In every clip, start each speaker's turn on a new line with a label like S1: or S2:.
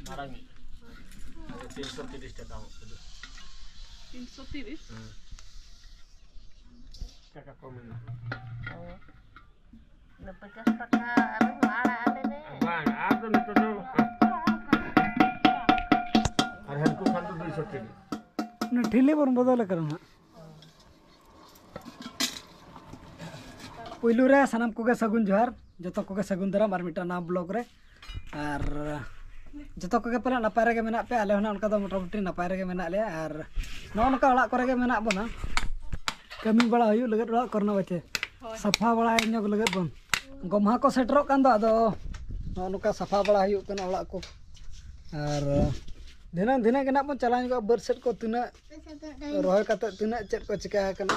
S1: Narangi. Ada 330 Taka.
S2: 330?
S1: Kakak komen.
S3: Oh. Lepas taka ada deh.
S1: Bang, ada nih tuh. Harhanku kan tuh 230.
S4: ना ठेले पर बदल करना पहिलू रे सानाम को सगुन जोहार जतो को सगुन दराम और मिटा नाम ब्लॉग रे और जतो को पले नपाय रे मेना पे आले होना उनका दो मोटामुटी नपाय रे मेना ले और नौनका ओड़ा करे मेना बना कमी बड़ा हुयु लगत ओड़ा करना बचे सफा बड़ा इन्यो लगत बन गमहा को सेटरो कान दो आदो नौनका सफा बड़ा हुयु कना ओड़ा को और दिना दिना के ना बन चलान को बरसेट को तुना रोय कते तुना चेत को चिका कना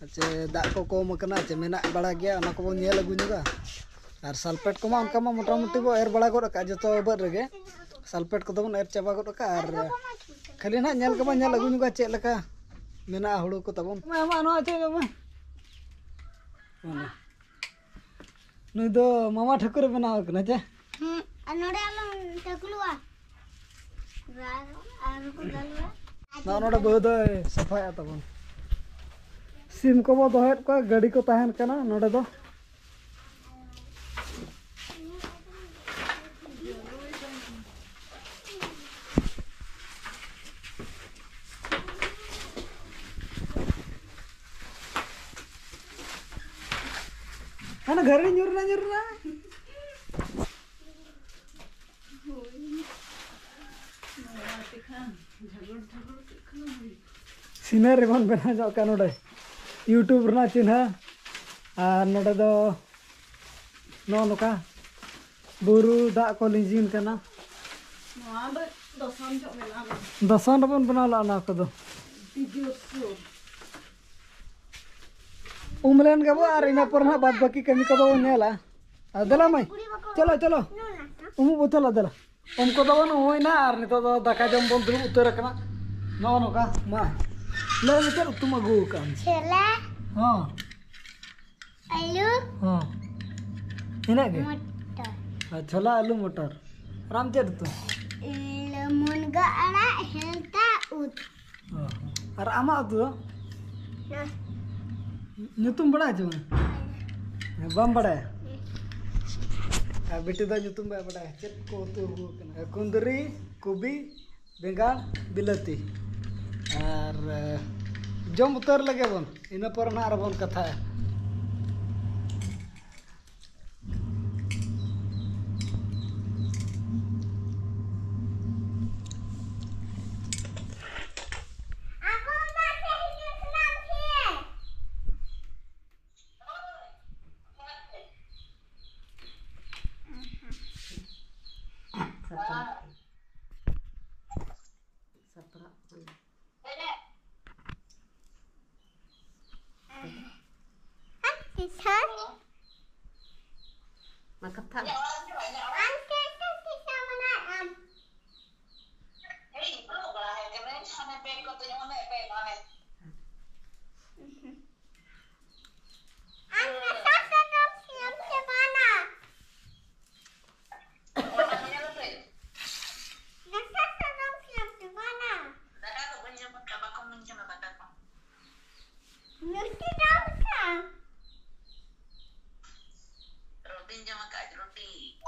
S4: अच्छे दाग को कम कना चे मेना बड़ा गया ना को नेल अगु नुगा और सल्फेट को मा उनका मा मोटामुटी बो एर बड़ा गोड का जतो बर रेगे सल्फेट को दबन एर चाबा गोड का और खाली ना नेल को मा नेल अगु नुगा चे लका मेना हुड़ू को तबन मा मा नो चे मा नु दो मामा ठाकुर बनाव कना चे
S5: नोडे आलो ठाकुलवा
S4: ना नोडे बहुत सफाया तबन सिम को बो दोहेत को गाड़ी को तहन कना नोडे दो ana घर में nyurna सिनर रेबन बना जो का नोडे यूट्यूब रना चिन्ह और नोडे दो नो नोका बुरु दा को लिंजिन कना दसन रबन बना ला ना को दो उमलेन गबो और इना पर ना बाद बाकी कमी को दो नेला अदला मई चलो चलो उमु बोतल अदला उनको दो न होइना और नितो दो दाका जम बन दुरु उतर कना नो नोका मा ले नितर तुम अगु काम
S5: छेला
S4: हां
S5: आलू
S4: हां इना के
S5: मटर
S4: छोला आलू मटर राम चेद तू
S5: मुनगा अड़ा हेलता उत
S4: और आमा तू nyutum bada aja bam bada बेटी दो nyutum बड़ा चेत को तू कुंदरी कुबी बेंगाल बिलाती और जम उतर लगे बन इन पर ना बन कथा
S3: Makata.
S5: Roti jama kaj roti.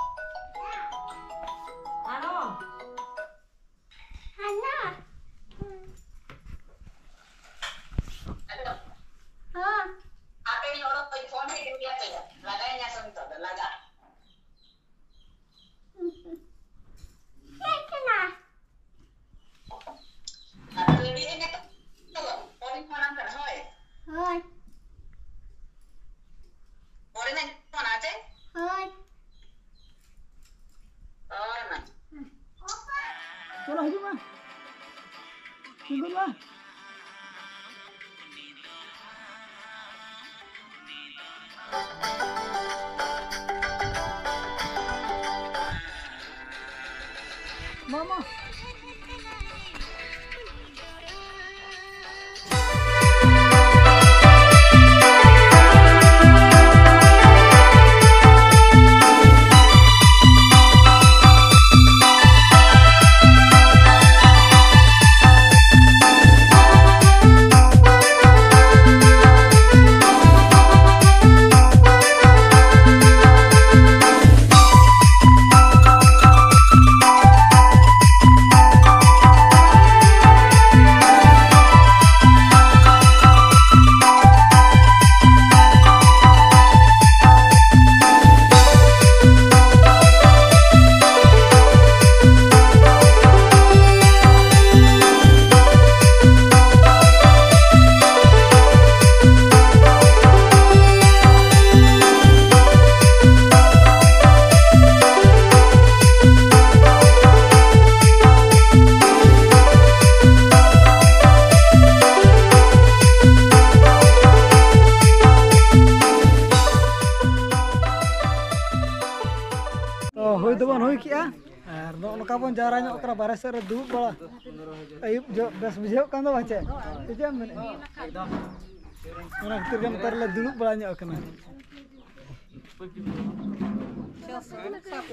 S4: दबन हुई किया और नोका बन जारा ᱧᱚᱜ करा बारे से दुब बड़ा अयुब जो बस बुझेव कान दो बाचे तुझे मने एकदम ओना खतिर गन तर ले दुलुब बड़ा ᱧᱚᱜ कना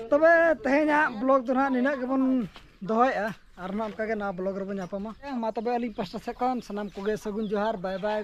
S4: तबे तेहेना ब्लॉग तो ना निना गेबन दोहया और ना उनका के ना ब्लॉग रे बन आपमा मा तबे अली पास्टा से कन सनाम कोगे सगुन जोहार बाय बाय।